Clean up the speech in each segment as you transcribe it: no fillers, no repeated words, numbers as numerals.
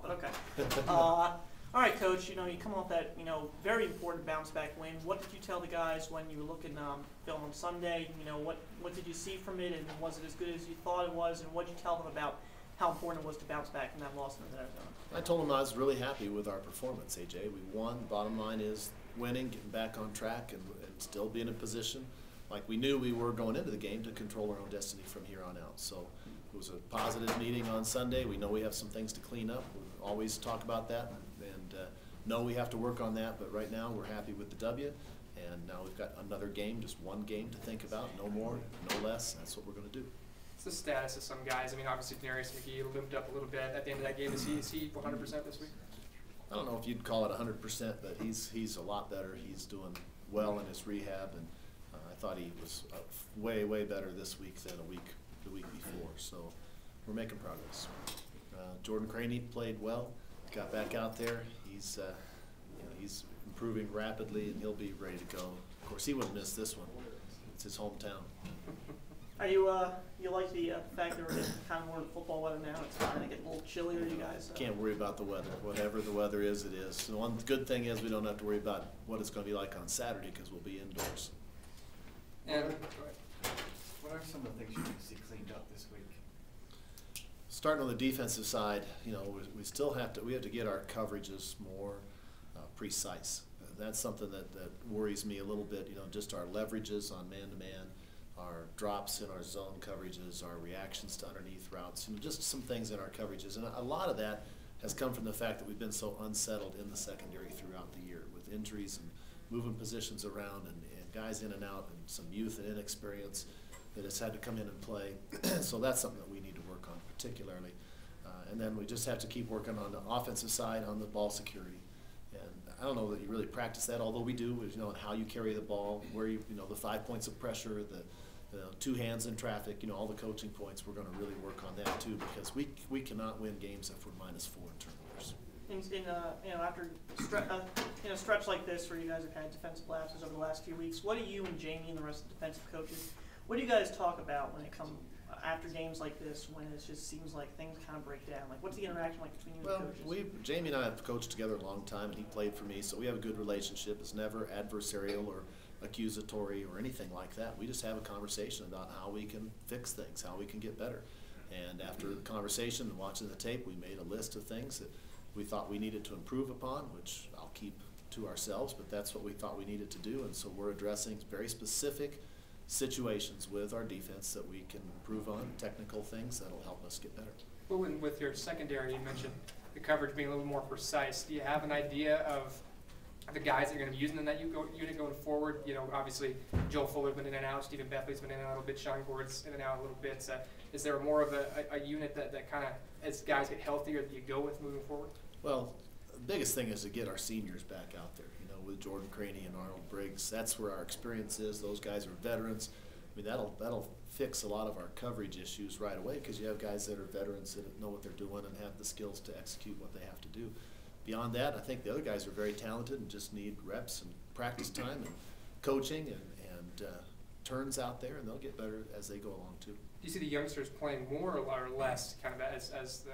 but okay. All right, Coach, you come off that, very important bounce back win. What did you tell the guys when you were looking film on Sunday? What did you see from it, and was it as good as you thought it was, and what did you tell them about how important it was to bounce back from that loss in Arizona? I told them I was really happy with our performance, AJ. We won. Bottom line is winning, getting back on track, and still being in position like we knew we were going into the game to control our own destiny from here on out. So it was a positive meeting on Sunday. We know we have some things to clean up. We always talk about that, and know we have to work on that. But right now we're happy with the W, and now we've got another game, just one game to think about, no more, no less. That's what we're going to do. What's the status of some guys? I mean, obviously Denarius McGee limped up a little bit at the end of that game. Is he 100% this week? I don't know if you'd call it 100%, but he's a lot better. He's doing well in his rehab, and I thought he was way better this week than the week before. So we're making progress. Jordan Craney played well, got back out there. He's improving rapidly, and he'll be ready to go. Of course, he wouldn't miss this one. It's his hometown. Are you like the fact that we're getting kind of more football weather now? It's starting to get a little chillier, you guys. Can't worry about the weather. Whatever the weather is, it is. The one good thing is we don't have to worry about what it's going to be like on Saturday because we'll be indoors. And what are some of the things you need to see cleaned up this week? Starting on the defensive side, we still have to get our coverages more precise. That's something that worries me a little bit. Just our leverages on man-to-man, our drops in our zone coverages, our reactions to underneath routes, just some things in our coverages. And a lot of that has come from the fact that we've been so unsettled in the secondary throughout the year with injuries and moving positions around and guys in and out and some youth and inexperience that has had to come in and play. So that's something that we need to work on particularly. And then we just have to keep working on the offensive side on the ball security. And I don't know that you really practice that, although we do, on how you carry the ball, where the 5 points of pressure, the two hands in traffic, all the coaching points. We're going to really work on that too, because we cannot win games if we're -4 in turnovers. After a stretch like this where you guys have had defensive lapses over the last few weeks, what do you and Jamie and the rest of the defensive coaches, what do you guys talk about when it comes after games like this, when it just seems like things kind of break down? Like, what's the interaction like between you and the coaches? Jamie and I have coached together a long time, and he played for me, so we have a good relationship. It's never adversarial or accusatory or anything like that. We just have a conversation about how we can fix things, how we can get better. And after the conversation and watching the tape, we made a list of things that we thought we needed to improve upon, which I'll keep to ourselves, but that's what we thought we needed to do. And so we're addressing very specific situations with our defense that we can improve on, technical things that'll help us get better. Well, with your secondary, you mentioned the coverage being a little more precise. Do you have an idea of the guys that you're going to be using in that unit going forward? Obviously Joel Fuller's been in and out, Stephen Bethley's been in and out a little bit, Sean Gord's in and out a little bit. Is there more of a unit that kind of, as guys get healthier, that you go with moving forward? Well, the biggest thing is to get our seniors back out there, with Jordan Craney and Arnold Briggs. That's where our experience is. Those guys are veterans. I mean, that'll fix a lot of our coverage issues right away, because you have guys that are veterans that know what they're doing and have the skills to execute what they have to do. Beyond that, I think the other guys are very talented and just need reps and practice time and coaching and turns out there, and they'll get better as they go along too. Do you see the youngsters playing more or less kind of as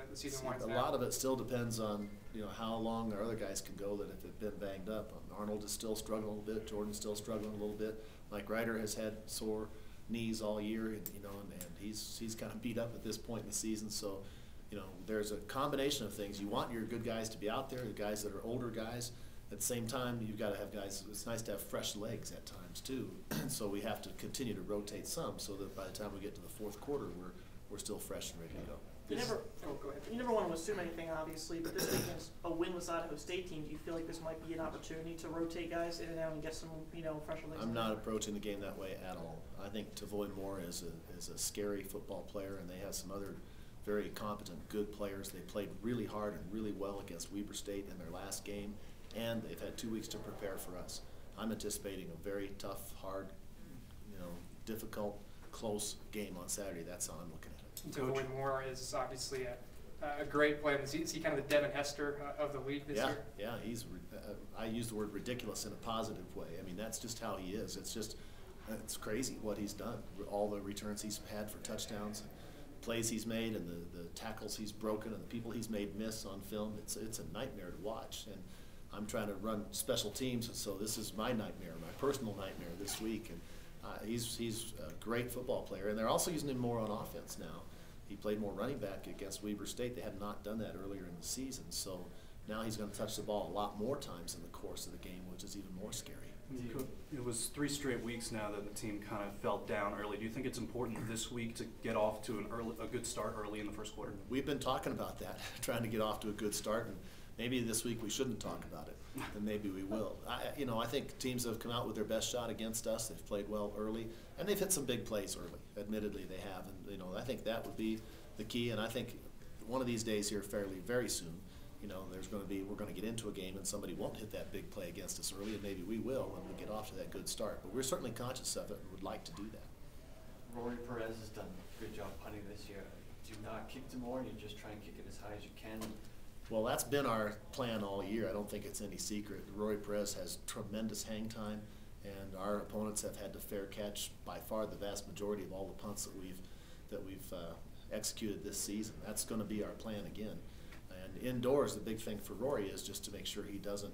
the season winds down? A lot of it still depends on how long our other guys can go that have been banged up. Arnold is still struggling a little bit. Jordan's still struggling a little bit. Mike Ryder has had sore knees all year, and he's kind of beat up at this point in the season. So there's a combination of things. You want your good guys to be out there, the guys that are older guys. At the same time, you've got to have guys. It's nice to have fresh legs at times too. So we have to continue to rotate some, so that by the time we get to the fourth quarter, we're still fresh and ready to go. You never want to assume anything, obviously, but this against a winless Idaho State team, do you feel like this might be an opportunity to rotate guys in and out and get some, fresher legs? I'm not approaching the game that way at all. I think Tavoy Moore is a scary football player, and they have some other very competent, good players. They played really hard and really well against Weber State in their last game, and they've had 2 weeks to prepare for us. I'm anticipating a very tough, hard, difficult, close game on Saturday. That's how I'm looking at it. Tavoy Moore is obviously a great player. Is he kind of the Devin Hester of the league this year? Yeah, he's. I use the word ridiculous in a positive way. I mean, that's just how he is. It's crazy what he's done. All the returns he's had for touchdowns. plays he's made and the tackles he's broken and the people he's made miss on film, it's a nightmare to watch. And I'm trying to run special teams, and so this is my nightmare, my personal nightmare this week. And he's a great football player, and they're also using him more on offense now. He played more running back against Weber State. They had not done that earlier in the season, so now he's going to touch the ball a lot more times in the course of the game, which is even more scary. It was 3 straight weeks now that the team kind of fell down early. Do you think it's important this week to get off to a good start early in the first quarter? We've been talking about that, trying to get off to a good start, and maybe this week we shouldn't talk about it, and maybe we will. I think teams have come out with their best shot against us. They've played well early, and they've hit some big plays early. Admittedly, they have, and I think that would be the key. And I think one of these days here, very soon, we're going to get into a game and somebody won't hit that big play against us early, and maybe we will when we get off to that good start. But we're certainly conscious of it and would like to do that. Rory Perez has done a good job punting this year. Do you not kick to more, and you just try and kick it as high as you can? Well, that's been our plan all year. I don't think it's any secret. Rory Perez has tremendous hang time, and our opponents have had to fair catch by far the vast majority of all the punts that we've executed this season. That's going to be our plan again. And indoors, the big thing for Rory is just to make sure he doesn't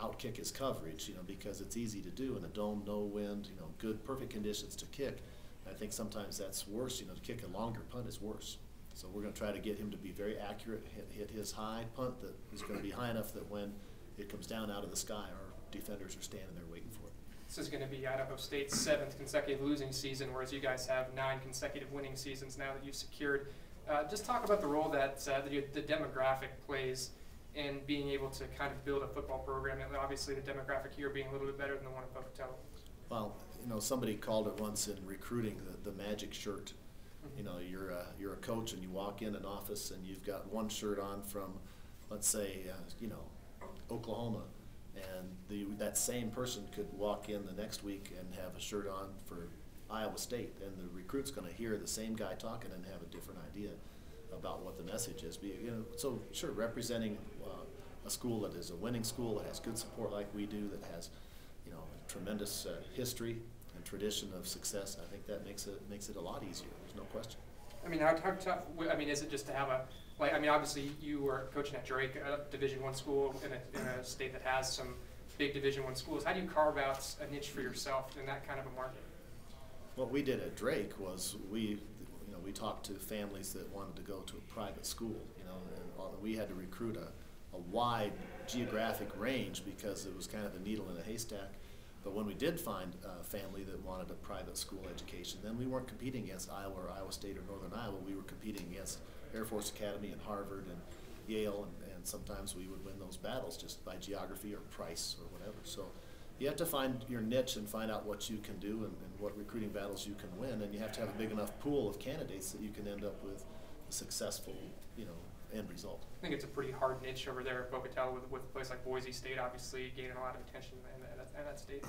outkick his coverage, because it's easy to do in a dome, no wind, good, perfect conditions to kick. I think sometimes that's worse. To kick a longer punt is worse. So we're going to try to get him to be very accurate, hit his high punt that is going to be high enough that when it comes down out of the sky, our defenders are standing there waiting for it. This is going to be Idaho State's 7th consecutive losing season, whereas you guys have 9 consecutive winning seasons now that you've secured. Just talk about the role that the demographic plays in being able to kind of build a football program, and obviously the demographic here being a little bit better than the one in Pocatello. Well, somebody called it once in recruiting the magic shirt. You're a coach and you walk in an office and you've got one shirt on from, let's say, Oklahoma, and that same person could walk in the next week and have a shirt on for Iowa State, and the recruit's going to hear the same guy talking and have a different idea about what the message is. So sure, representing a school that is a winning school, that has good support like we do, that has a tremendous history and tradition of success, I think that makes it a lot easier. There's no question. How tough? Is it just to have obviously you were coaching at Drake, a Division I school in a state that has some big Division I schools. How do you carve out a niche for yourself in that kind of a market? What we did at Drake was we talked to families that wanted to go to a private school, and we had to recruit a wide geographic range because it was kind of a needle in a haystack. But when we did find a family that wanted a private school education, then we weren't competing against Iowa or Iowa State or Northern Iowa. We were competing against Air Force Academy and Harvard and Yale, and sometimes we would win those battles just by geography or price or whatever. So you have to find your niche and find out what you can do and what recruiting battles you can win, and you have to have a big enough pool of candidates that you can end up with a successful, end result. I think it's a pretty hard niche over there at Pocatello with a place like Boise State, obviously gaining a lot of attention in that state.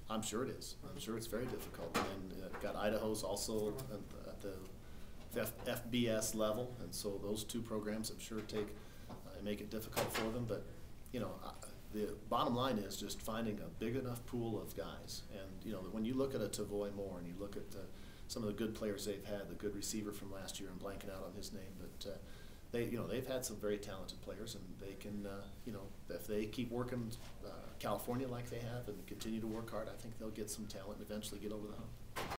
I'm sure it is. I'm sure it's very difficult. And got Idaho's also at the FBS level, and so those two programs I'm sure make it difficult for them. But the bottom line is just finding a big enough pool of guys. And when you look at a Tavoy Moore and you look at some of the good players they've had, the good receiver from last year, I'm blanking out on his name, but they've had some very talented players, and they can if they keep working California like they have and continue to work hard, I think they'll get some talent and eventually get over the hump.